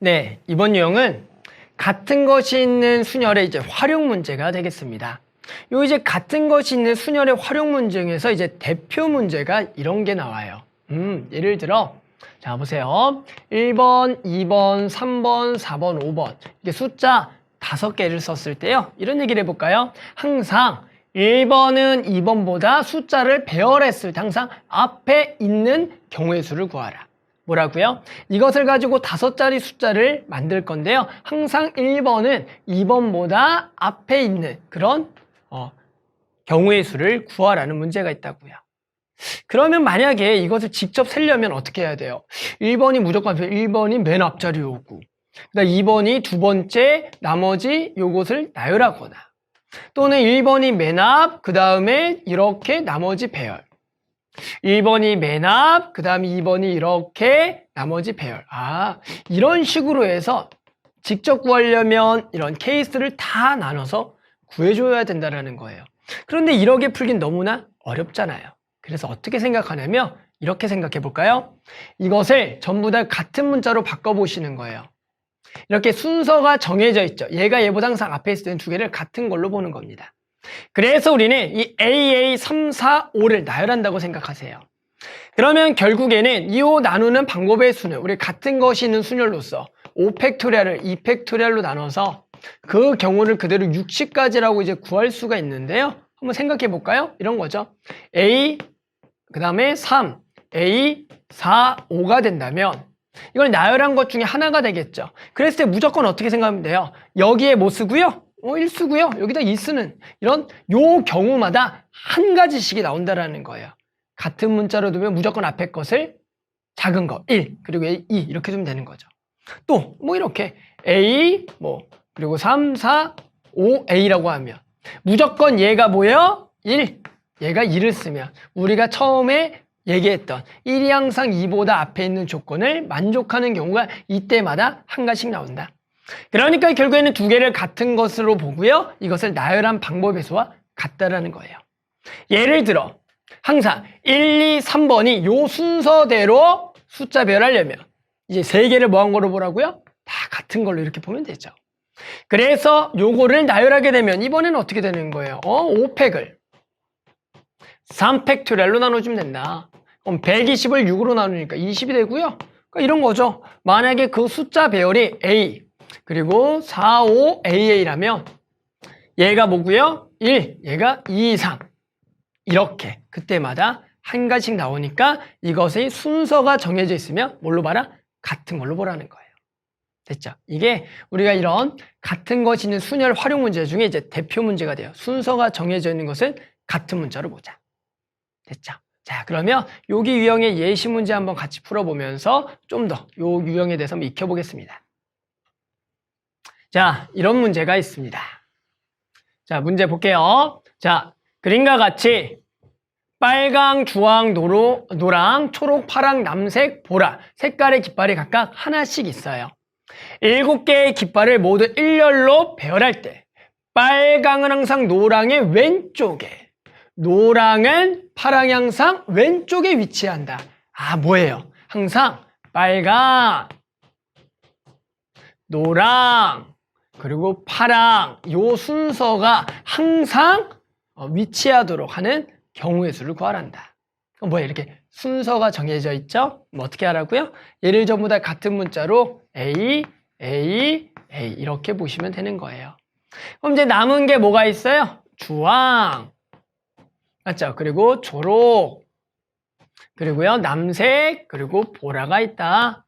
네, 이번 유형은 같은 것이 있는 순열의 이제 활용 문제가 되겠습니다. 요 이제 같은 것이 있는 순열의 활용 문제 중에서 이제 대표 문제가 이런 게 나와요. 예를 들어, 자, 보세요. 1번, 2번, 3번, 4번, 5번. 이게 숫자 5개를 썼을 때요. 이런 얘기를 해볼까요? 항상 1번은 2번보다 숫자를 배열했을 때 항상 앞에 있는 경우의 수를 구하라. 뭐라고요? 이것을 가지고 5자리 숫자를 만들 건데요. 항상 1번은 2번보다 앞에 있는 그런 경우의 수를 구하라는 문제가 있다고요. 그러면 만약에 이것을 직접 세려면 어떻게 해야 돼요? 1번이 무조건 1번이 맨 앞자리에 오고, 그다음 2번이 두 번째, 나머지 요것을 나열하거나, 또는 1번이 맨 앞, 그 다음에 이렇게 나머지 배열. 1번이 맨 앞, 그 다음에 2번이 이렇게 나머지 배열. 이런 식으로 해서 직접 구하려면 이런 케이스를 다 나눠서 구해줘야 된다는 거예요. 그런데 이렇게 풀긴 너무나 어렵잖아요. 그래서 어떻게 생각하냐면 이렇게 생각해 볼까요? 이것을 전부 다 같은 문자로 바꿔보시는 거예요. 이렇게 순서가 정해져 있죠. 얘가 얘보다 항상 앞에 있을 때는 두 개를 같은 걸로 보는 겁니다. 그래서 우리는 이 AA 3, 4, 5를 나열한다고 생각하세요. 그러면 결국에는 이 5 나누는 방법의 수는 우리 같은 것이 있는 순열로서 5팩토리얼을 2팩토리얼로 나눠서 그 경우를 그대로 60까지라고 이제 구할 수가 있는데요. 한번 생각해 볼까요? 이런 거죠. A, 그 다음에 3, A, 4, 5가 된다면 이걸 나열한 것 중에 하나가 되겠죠. 그랬을 때 무조건 어떻게 생각하면 돼요? 여기에 뭐 쓰고요? 1 쓰고요. 여기다 2 쓰는 이런 요 경우마다 한 가지씩이 나온다라는 거예요. 같은 문자로 두면 무조건 앞에 것을 작은 거 1, 그리고 2 이렇게 두면 되는 거죠. 또 뭐 이렇게 A, 그리고 3, 4, 5, A라고 하면 무조건 얘가 뭐예요? 1, 얘가 2를 쓰면 우리가 처음에 얘기했던 1이 항상 2보다 앞에 있는 조건을 만족하는 경우가 이때마다 한 가지씩 나온다. 그러니까 결국에는 두 개를 같은 것으로 보고요. 이것을 나열한 방법의 수와 같다라는 거예요. 예를 들어 항상 1, 2, 3번이 요 순서대로 숫자 배열하려면 이제 세 개를 뭐한 걸로 보라고요? 다 같은 걸로 이렇게 보면 되죠. 그래서 요거를 나열하게 되면 이번에는 어떻게 되는 거예요? 5팩을 3팩토리얼로 나눠주면 된다. 그럼 120을 6으로 나누니까 20이 되고요. 그러니까 이런 거죠. 만약에 그 숫자 배열이 A, 그리고 4, 5, AA라면 얘가 뭐고요? 1, 얘가 2, 3. 이렇게 그때마다 한 가지씩 나오니까 이것의 순서가 정해져 있으면 뭘로 봐라? 같은 걸로 보라는 거예요. 됐죠? 이게 우리가 이런 같은 것이 있는 순열 활용 문제 중에 이제 대표 문제가 돼요. 순서가 정해져 있는 것은 같은 문자로 보자. 됐죠? 자, 그러면 여기 유형의 예시 문제 한번 같이 풀어보면서 좀 더 요 유형에 대해서 한번 익혀보겠습니다. 자, 이런 문제가 있습니다. 자, 문제 볼게요. 자, 그림과 같이 빨강, 주황, 노랑, 초록, 파랑, 남색, 보라 색깔의 깃발이 각각 하나씩 있어요. 7개의 깃발을 모두 일렬로 배열할 때 빨강은 항상 노랑의 왼쪽에, 노랑은 파랑이 항상 왼쪽에 위치한다. 뭐예요? 항상 빨강, 노랑, 그리고 파랑 요 순서가 항상 위치하도록 하는 경우의 수를 구하란다. 그럼 뭐야? 이렇게 순서가 정해져 있죠? 어떻게 하라고요? 얘를 전부 다 같은 문자로 A, A, A 이렇게 보시면 되는 거예요. 그럼 이제 남은 게 뭐가 있어요? 주황, 맞죠? 그리고 초록, 그리고요 남색, 그리고 보라가 있다.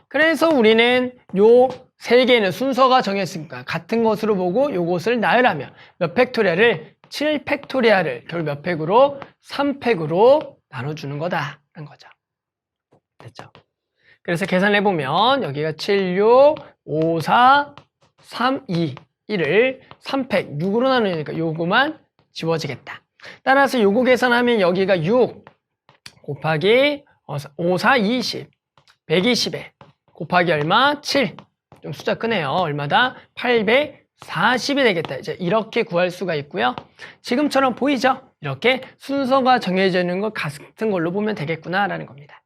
그래서 우리는 요 세 개는 순서가 정했으니까 같은 것으로 보고 요것을 나열하면 몇 팩토리얼을 7팩토리얼을 결국 몇 팩으로 3팩으로 나눠주는 거다라는 거죠. 됐죠? 그래서 계산해보면 여기가 7, 6, 5, 4, 3, 2, 1을 3팩 6으로 나누니까 요거만 지워지겠다. 따라서 요거 계산하면 여기가 6 곱하기 5, 4, 20 120에 곱하기 얼마? 7 좀 숫자 크네요. 얼마다? 840이 되겠다. 이제 이렇게 구할 수가 있고요. 지금처럼 보이죠? 이렇게 순서가 정해져 있는 것 같은 걸로 보면 되겠구나라는 겁니다.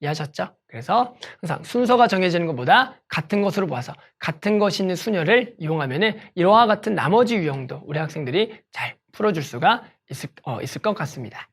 이해하셨죠? 그래서 항상 순서가 정해지는 것보다 같은 것으로 모아서 같은 것이 있는 순열을 이용하면은 이와 같은 나머지 유형도 우리 학생들이 잘 풀어줄 수가 있을 것 같습니다.